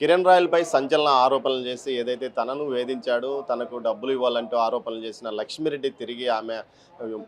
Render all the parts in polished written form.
కిరణ్ రాయల్‌పై సంచలన ఆరోపణలు చేసి ఏదైతే తనను వేధించాడో, తనకు డబ్బులు ఇవ్వాలంటూ ఆరోపణలు చేసిన లక్ష్మిరెడ్డి తిరిగి ఆమె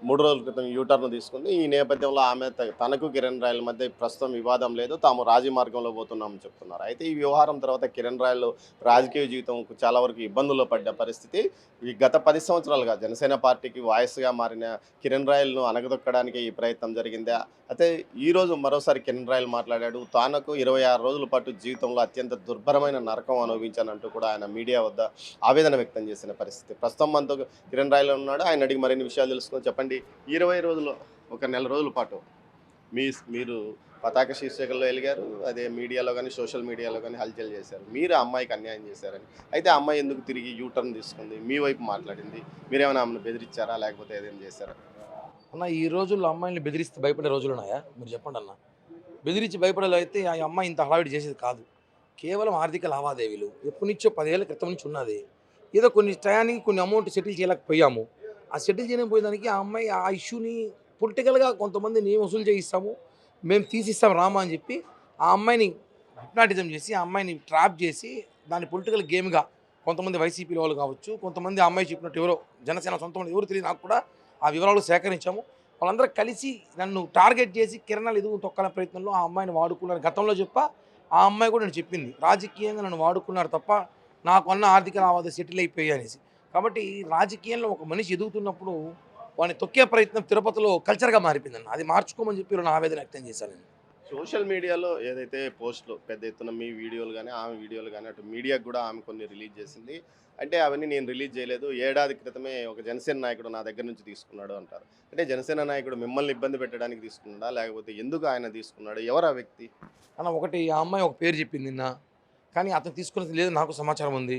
3 రోజుల క్రితం యూటర్న్ తీసుకుంది. ఈ నేపథ్యంలో ఆమె తనకు కిరణ్ రాయల్ మధ్య ప్రస్తుతం వివాదం లేదు. తాము రాజీ మార్గంలో పోతున్నామని చెప్తున్నారు. అయితే ఈ వ్యవహారం తర్వాత కిరణ్ రాయల్ రాజకీయ జీవితం చాలా వరకు ఇబ్బందుల్లో పడ్డ పరిస్థితి. ఈ గత 10 సంవత్సరాలుగా జనసేన పార్టీకి వాయిస్‌గా మారిన కిరణ్ రాయల్‌ను అణగదొక్కడానికే ఈ ప్రయత్నం జరిగిందా? అయితే ఈరోజు మరోసారి కిరణ్ రాయల్ మాట్లాడాడు. తానకు 26 రోజుల పాటు జీవితంలో అత్యంత దుర్భరమైన నరకం అనుభవించానంటూ కూడా ఆయన మీడియా వద్ద ఆవేదన వ్యక్తం చేసిన పరిస్థితి. ప్రస్తుతం మనతో కిరణ్ రాయల్ ఉన్నాడు. ఆయన అడిగి మరిన్ని విషయాలు తెలుసుకొని చెప్పండి. 20 రోజులు ఒక నెల రోజుల పాటు మీరు పతాక శీర్షికల్లో ఎలిగారు. అదే మీడియాలో గానీ, సోషల్ మీడియాలో గానీ హల్చల్ చేశారు. మీరు ఆ అమ్మాయికి అన్యాయం చేశారని. అయితే ఆ అమ్మాయి ఎందుకు తిరిగి యూటర్న్ తీసుకుంది? మీ వైపు మాట్లాడింది. మీరేమైనా ఆమెను బెదిరించారా? లేకపోతే ఏదైనా చేశారా? అన్న ఈ రోజుల్లో అమ్మాయిల్ని బెదిరిస్తే భయపడే రోజులున్నాయా? మీరు చెప్పండి అన్న. బెదిరించి భయపడేలా అయితే ఆ అమ్మాయి ఇంత హడావిడి చేసేది కాదు. కేవలం ఆర్థిక లావాదేవీలు. ఎప్పటినుంచో 10 ఏళ్ల క్రితం నుంచి ఉన్నది. ఏదో కొన్ని టయానికి కొన్ని అమౌంట్ సెటిల్ చేయలేకపోయాము. ఆ సెటిల్ చేయలేకపోయేదానికి ఆ అమ్మాయి ఆ ఇష్యూని పొలిటికల్‌గా కొంతమంది మేము వసూలు చేయిస్తాము, మేము తీసిస్తాం రామా అని చెప్పి ఆ అమ్మాయిని హిప్నాటిజం చేసి, ఆ అమ్మాయిని ట్రాప్ చేసి దాన్ని పొలిటికల్ గేమ్‌గా కొంతమంది వైసీపీ వాళ్ళు కావచ్చు, కొంతమంది ఆ అమ్మాయి చెప్పినట్టు ఎవరో జనసేన సొంత వాళ్ళు ఎవరో తెలియదు నాకు కూడా ఆ వివరాలు సేకరించాము. వాళ్ళందరూ కలిసి నన్ను టార్గెట్ చేసి కిరణాలు ఎదుగు తొక్కాలనే ప్రయత్నంలో ఆ అమ్మాయిని వాడుకున్నారు. గతంలో చెప్పా ఆ అమ్మాయి కూడా నేను చెప్పింది. రాజకీయంగా నన్ను వాడుకున్నారు తప్ప నాకున్న ఆర్థిక లావాదేవీలు సెటిల్ అయిపోయాయి అనేసి. కాబట్టి రాజకీయంలో ఒక మనిషి ఎదుగుతున్నప్పుడు వాడిని తొక్కే ప్రయత్నం తిరుపతిలో కల్చర్‌గా మారిపోయిందన్న. అది మార్చుకోమని చెప్పి నా ఆవేదన వ్యక్తం చేశాను నేను. సోషల్ మీడియాలో ఏదైతే పోస్టులు పెద్ద ఎత్తున మీ వీడియోలు గానీ, ఆమె వీడియోలు గానీ, అటు మీడియాకు గూడా ఆమె కొన్ని రిలీజ్ చేసింది. అంటే అవన్నీ నేను రిలీజ్ చేయలేదు. ఏడాది క్రితమే ఒక జనసేన నాయకుడు నా దగ్గర నుంచి తీసుకున్నాడు అంటారు. అంటే జనసేన నాయకుడు మిమ్మల్ని ఇబ్బంది పెట్టడానికి తీసుకున్నాడా? లేకపోతే ఎందుకు ఆయన తీసుకున్నాడు? ఎవరు ఆ వ్యక్తి? అన్న ఒకటి ఆ అమ్మాయి ఒక పేరు చెప్పింది నిన్న. కానీ అతను తీసుకున్నది లేదు నాకు సమాచారం ఉంది.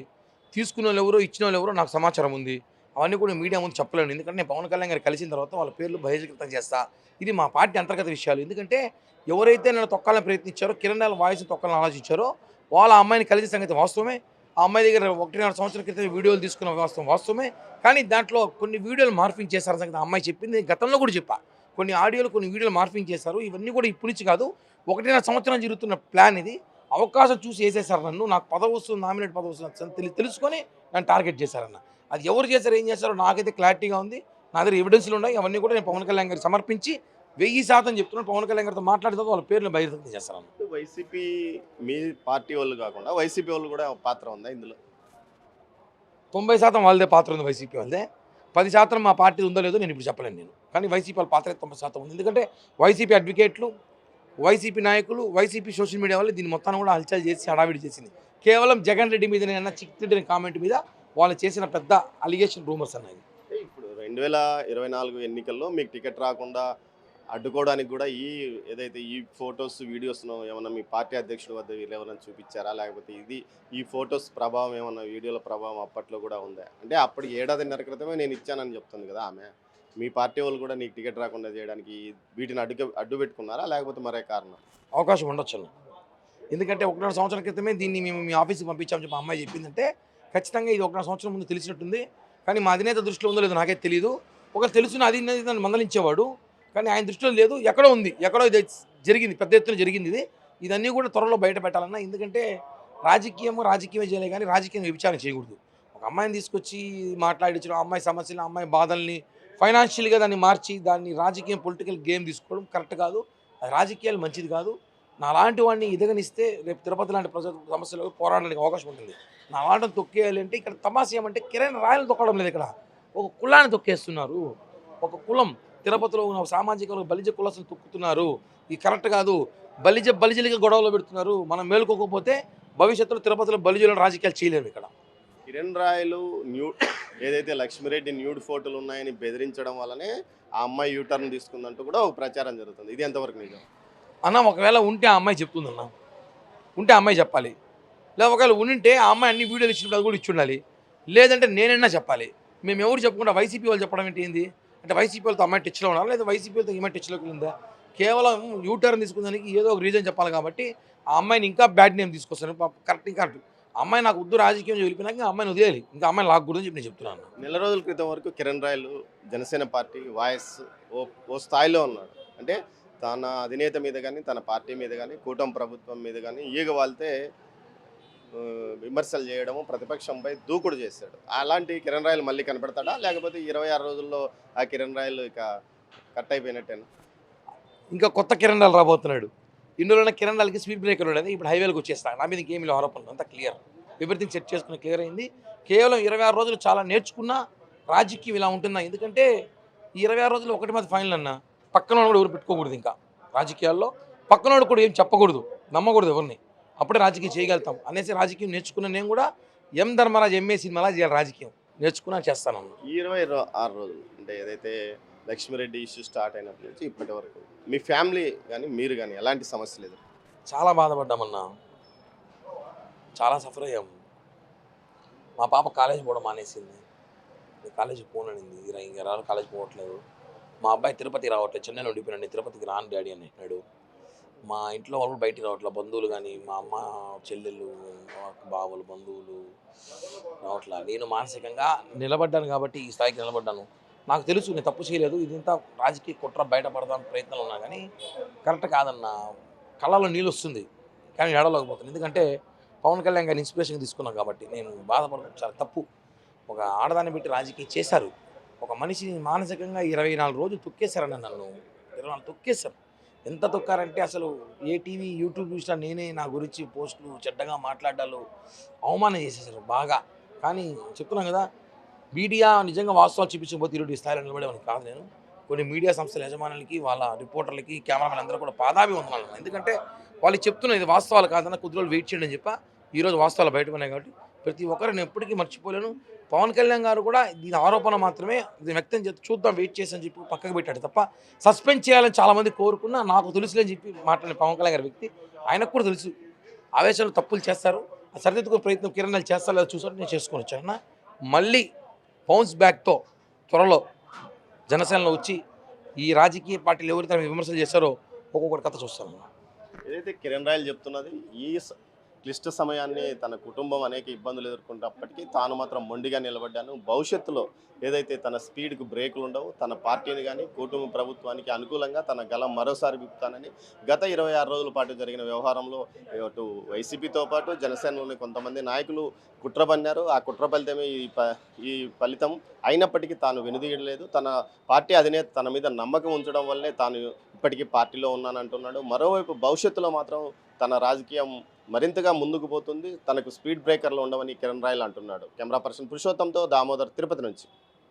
తీసుకున్నోళ్ళెవరో, ఇచ్చినోళ్ళెవరో నాకు సమాచారం ఉంది. అవన్నీ కూడా మీడియా ముందు చెప్పలేను. ఎందుకంటే నేను పవన్ కళ్యాణ్ గారిని కలిసిన తర్వాత వాళ్ళ పేర్లు బహిర్గతం చేస్తా. ఇది మా పార్టీ అంతర్గత విషయాలు. ఎందుకంటే ఎవరైతే నన్ను తొక్కాలని ప్రయత్నించారో, కిరణ్ రాయల్ వాయిస్‌ని తొక్కాలని ఆలోచించారో వాళ్ళ ఆ అమ్మాయిని కలిసిన సంగతి వాస్తవమే. ఆ అమ్మాయి దగ్గర 1.5 సంవత్సరాల క్రితం వీడియోలు తీసుకున్న వాస్తవమే. కానీ దాంట్లో కొన్ని వీడియోలు మార్ఫింగ్ చేశారన్న సంగతి ఆ అమ్మాయి చెప్పింది. గతంలో కూడా చెప్పా. కొన్ని ఆడియోలు, కొన్ని వీడియోలు మార్ఫింగ్ చేశారు. ఇవన్నీ కూడా ఇప్పటి నుంచి కాదు. 1.5 సంవత్సరం జరుగుతున్న ప్లాన్ ఇది. అవకాశం చూసి ఏసేశారు నన్ను. నాకు పదవి వస్తుంది, నామినేట్ పదవి వస్తుంది తెలుసుకొని నన్ను టార్గెట్ చేశారన్న. అది ఎవరు చేశారో, ఏం చేశారో నాకైతే క్లారిటీగా ఉంది. నా దగ్గర ఎవిడెన్స్‌లు ఉన్నాయి. అవన్నీ కూడా నేను పవన్ కళ్యాణ్ గారికి సమర్పించి 1000% చెప్తున్నాను. పవన్ కళ్యాణ్ గారితో మాట్లాడిన తర్వాత వాళ్ళ పేర్లు బహిర్గతం చేస్తానన్న. వైసీపీ మీ పార్టీ వాళ్ళు కాకుండా వైసీపీ వాళ్ళు కూడా పాత్ర ఉందా ఇందులో? 90% వాళ్ళదే పాత్ర ఉంది వైసీపీ వాళ్ళదే. 10% మా పార్టీ ఉందో లేదో నేను ఇప్పుడు చెప్పలేను నేను. కానీ వైసీపీ వాళ్ళ పాత్ర అయితే 90% ఉంది. ఎందుకంటే వైసీపీ అడ్వకేట్లు, వైసీపీ నాయకులు, వైసీపీ సోషల్ మీడియా వాళ్ళు దీన్ని మొత్తాన్ని కూడా హల్చల్ చేసి హడావిడి చేసింది. కేవలం జగన్ రెడ్డి మీదనే అన్న చిట్టిన కామెంట్ మీద వాళ్ళు చేసిన పెద్ద అలిగేషన్ రూమర్స్ అన్నది. అంటే ఇప్పుడు 2024 ఎన్నికల్లో మీకు టికెట్ రాకుండా అడ్డుకోవడానికి కూడా ఏదైతే ఈ ఫోటోస్, వీడియోస్‌ను ఏమన్నా మీ పార్టీ అధ్యక్షుడి వద్ద వీళ్ళెవరైనా చూపిచ్చారా? లేకపోతే ఈ ఫోటోస్ ప్రభావం ఏమన్నా వీడియోల ప్రభావం అప్పట్లో కూడా ఉందా? అంటే అప్పటికి ఏడాదిన్నర క్రితమే నేను ఇచ్చానని చెప్తుంది కదా ఆమె. మీ పార్టీ వాళ్ళు కూడా నీకు టికెట్ రాకుండా చేయడానికి వీటిని అడ్డు పెట్టుకున్నారా? లేకపోతే మరే కారణం? అవకాశం ఉండొచ్చన్న. ఎందుకంటే 1.5 సంవత్సరాల క్రితమే దీన్ని మేము మీ ఆఫీస్‌కి పంపించామని చెప్పి ఆ అమ్మాయి చెప్పిందంటే ఖచ్చితంగా ఇది 1.5 సంవత్సరం ముందు తెలిసినట్టుంది. కానీ మా అధినేత దృష్టిలో ఉందో లేదో నాకైతే తెలీదు. ఒకవేళ తెలిసిన అధినేత నన్ను మందలించేవాడు. కానీ ఆయన దృష్టిలో లేదు. ఎక్కడో ఉంది. ఎక్కడో ఇది జరిగింది. పెద్ద ఎత్తున జరిగింది ఇది. ఇదన్నీ కూడా త్వరలో బయట పెట్టాలన్న. ఎందుకంటే రాజకీయమే చేయాలి కానీ రాజకీయం వ్యభిచారం చేయకూడదు. ఒక అమ్మాయిని తీసుకొచ్చి మాట్లాడించడం, ఆ అమ్మాయి సమస్యలు, ఆ అమ్మాయి బాధల్ని ఫైనాన్షియల్‌గా దాన్ని మార్చి దాన్ని రాజకీయం పొలిటికల్ గేమ్ తీసుకోవడం కరెక్ట్ కాదు. అది రాజకీయాలు మంచిది కాదు. నాలాంటి వాడిని ఎదగనిస్తే రేపు తిరుపతి లాంటి ప్రజల సమస్యలు పోరాడడానికి అవకాశం ఉంటుంది. నా వాళ్ళని తొక్కేయాలి అంటే ఇక్కడ తమాషా ఏమంటే కిరణ్ రాయల్ని తొక్కడం లేదు ఇక్కడ. ఒక కులాన్ని తొక్కేస్తున్నారు. ఒక కులం తిరుపతిలో ఉన్న సామాజిక బలిజ కులస్తులు తొక్కుతున్నారు. ఇది కరెక్ట్ కాదు. బలిజలుగా గొడవలు పెడుతున్నారు. మనం మేలుకోకపోతే భవిష్యత్తులో తిరుపతిలో బలిజలను రాజకీయాలు చేయలేము ఇక్కడ. కిరణ్ రాయలు ఏదైతే లక్ష్మిరెడ్డి న్యూడ్ ఫోటోలు ఉన్నాయని బెదిరించడం వల్లనే ఆ అమ్మాయి యూటర్న్ తీసుకుందంటూ కూడా ఒక ప్రచారం జరుగుతుంది. ఇది ఎంతవరకు నిజం? అన్న ఒకవేళ ఉంటే ఆ అమ్మాయి చెప్తుందన్న. ఉంటే ఆ అమ్మాయి చెప్పాలి. లేదా ఒకవేళ ఉంటే ఆ అమ్మాయి అన్ని వీడియోలు ఇచ్చినప్పుడు అది కూడా ఇచ్చి ఉండాలి. లేదంటే నేనైనా చెప్పాలి. మేము ఎవరు చెప్పకుండా వైసీపీ వాళ్ళు చెప్పడం ఏంటి? అంటే వైసీపీ వాళ్ళతో అమ్మాయి టచ్‌లో ఉండాలా? లేదా వైసీపీ వాళ్ళతో ఈమె టచ్‌లోకి ఉందా? కేవలం యూటర్న్ తీసుకునేదానికి ఏదో ఒక రీజన్ చెప్పాలి కాబట్టి ఆ అమ్మాయిని ఇంకా బ్యాడ్ నేమ్ తీసుకొస్తాను. కరెక్ట్. ఆ అమ్మాయి నాకు వద్దు రాజకీయం వెళ్ళిపోయినాక ఆ అమ్మాయిని వదిలేయాలి. ఇంకా అమ్మాయిని లాక్కూడదని చెప్పి నేను చెప్తున్నాను. నెల రోజుల క్రితం వరకు కిరణ్ రాయలు జనసేన పార్టీ వాయిస్ ఓ స్థాయిలో ఉన్నాడు. అంటే తన అధినేత మీద కానీ, తన పార్టీ మీద కానీ, కూటమి ప్రభుత్వం మీద కానీ ఈగ వాలితే విమర్శలు చేయడము, ప్రతిపక్షంపై దూకుడు చేశాడు. అలాంటి కిరణ్ రాయల్ మళ్ళీ కనపడతాడా? లేకపోతే 26 రోజుల్లో ఆ కిరణ్ రాయల్ ఇక కట్ అయిపోయినట్టేనా? ఇంకా కొత్త కిరణ్ రాయల్ రాబోతున్నాడు. ఇందులో కిరణ్ రాయల్కి స్పీడ్ బ్రేకర్ ఉండేది, ఇప్పుడు హైవేలకు వచ్చేస్తాను. నా మీద ఇంకేమి లేవు ఆరోపణలు, అంతా క్లియర్. ఎవ్రీథింగ్ సెట్ చేసుకుని క్లియర్ అయింది. కేవలం 26 రోజులు చాలా నేర్చుకున్నా రాజకీయం ఇలా ఉంటుందా? ఎందుకంటే ఈ 26 రోజులు ఒకటి మాత్రం ఫైనల్ అన్న, పక్కన కూడా ఎవరు పెట్టుకోకూడదు. ఇంకా రాజకీయాల్లో పక్కనోడు కూడా ఏం చెప్పకూడదు, నమ్మకూడదు ఎవరిని. అప్పుడే రాజకీయం చేయగలుగుతాం అనేసి రాజకీయం నేర్చుకున్న నేను కూడా ఎం ధర్మరాజు ఎంఏ సినిమాలా చేయాలి, రాజకీయం నేర్చుకున్నా చేస్తాను. ఈ 26 రోజులు అంటే ఏదైతే లక్ష్మిరెడ్డి ఇష్యూ స్టార్ట్ అయినప్పటి నుంచి ఇప్పటి వరకు మీ ఫ్యామిలీ కానీ మీరు కానీ ఎలాంటి సమస్య లేదు? చాలా బాధపడ్డామన్నా, చాలా సఫర్ అయ్యాము. మా పాప కాలేజ్ పోవడం మానేసింది, కాలేజీకి పోననింది, 20 రోజులు కాలేజ్ పోవట్లేదు. మా అబ్బాయి తిరుపతి రావట్లేదు, చెన్నైలో ఉండిపోయినండి, తిరుపతికి రాను డాడీ అని అంటున్నాడు. మా ఇంట్లో వాళ్ళు బయటికి రావట్లేదు, బంధువులు కానీ మా అమ్మ చెల్లెళ్ళు బావలు బంధువులు రావట్లా. నేను మానసికంగా నిలబడ్డాను కాబట్టి ఈ స్థాయికి నిలబడ్డాను. నాకు తెలుసు నేను తప్పు చేయలేదు, ఇదంతా రాజకీయ కుట్ర, బయటపడదాం ప్రయత్నాలు ఉన్నా కానీ కరెక్ట్ కాదన్న. కళ్ళలో నీళ్ళు వస్తుంది కానీ ఏడవలేకపోతుంది. ఎందుకంటే పవన్ కళ్యాణ్ గారిని ఇన్స్పిరేషన్ తీసుకున్నాను కాబట్టి. నేను బాధపడడం చాలా తప్పు. ఒక ఆడదాన్ని పెట్టి రాజకీయం చేశారు, ఒక మనిషిని మానసికంగా 24 రోజులు తొక్కేశారన్న, నన్ను 24 తొక్కేశారు. ఎంత తొక్కారంటే అసలు ఏ టీవీ యూట్యూబ్ చూసినా నేనే నా గురించి పోస్టులు చెడ్డగా మాట్లాడాలు, అవమానం చేసేసారు బాగా. కానీ చెప్తున్నాను కదా, మీడియా నిజంగా వాస్తవాలు చూపించకపోతే ఈరోజు ఈ స్థాయిలో నిలబడేవాడిని కాదు నేను. కొన్ని మీడియా సంస్థల యజమానులకి, వాళ్ళ రిపోర్టర్లకి, కెమెరామెన్ అందరూ కూడా పాదాభివందనాలు. ఎందుకంటే వాళ్ళు చెప్తున్న ఇది వాస్తవాలు కాదన్న, కొద్ది రోజులు వెయిట్ చేయండి అని చెప్పా. ఈరోజు వాస్తవాలు బయటకు ఉన్నాయి కాబట్టి ప్రతి ఒక్కరు నేను ఎప్పటికీ మర్చిపోలేను. పవన్ కళ్యాణ్ గారు కూడా దీని ఆరోపణ మాత్రమే, ఇది వ్యక్తం చేసి చూద్దాం వెయిట్ చేసి అని చెప్పి పక్కకు పెట్టాడు తప్ప, సస్పెండ్ చేయాలని చాలామంది కోరుకున్నా నాకు తెలుసులేని చెప్పి మాట్లాడిన పవన్ కళ్యాణ్ గారి వ్యక్తి, ఆయనకు కూడా తెలుసు ఆవేశంలో తప్పులు చేస్తారు, ఆ సరిదిద్దుకునే ప్రయత్నం కిరణ్ రాయల్ చేస్తారు లేదా చూసారు, నేను చేసుకొని వచ్చాను. మళ్ళీ బౌన్స్ బ్యాక్తో త్వరలో జనసేనలో వచ్చి ఈ రాజకీయ పార్టీలు ఎవరైతే తన మీద విమర్శలు చేస్తారో ఒక్కొక్కటి కథ చూస్తాను. ఏదైతే కిరణ్ రాయల్ చెప్తున్నది, ఈ క్లిష్ట సమయాన్ని తన కుటుంబం అనేక ఇబ్బందులు ఎదుర్కొంటున్నప్పటికీ తాను మాత్రం మొండిగా నిలబడ్డాను. భవిష్యత్తులో ఏదైతే తన స్పీడ్కు బ్రేకులు ఉండవు, తన పార్టీని కానీ కుటుంబ ప్రభుత్వానికి అనుకూలంగా తన గలం మరోసారి విప్పుతానని గత 26 రోజుల పాటు జరిగిన వ్యవహారంలో అటు వైసీపీతో పాటు జనసేనలోని కొంతమంది నాయకులు కుట్ర పన్నారు. ఆ కుట్ర ఫలితమే ఈ ఫలితం అయినప్పటికీ తాను వెనుదిగలేదు. తన పార్టీ అధినేత తన మీద నమ్మకం ఉంచడం వల్లే తాను ఇప్పటికీ పార్టీలో ఉన్నానంటున్నాడు. మరోవైపు భవిష్యత్తులో మాత్రం తన రాజకీయం మరింతగా ముందుకు పోతుంది, తనకు స్పీడ్ బ్రేకర్లు ఉండవని కిరణ్ రాయల్ అంటున్నాడు. కెమెరా పర్సన్ పురుషోత్తంతో దామోదర్, తిరుపతి నుంచి.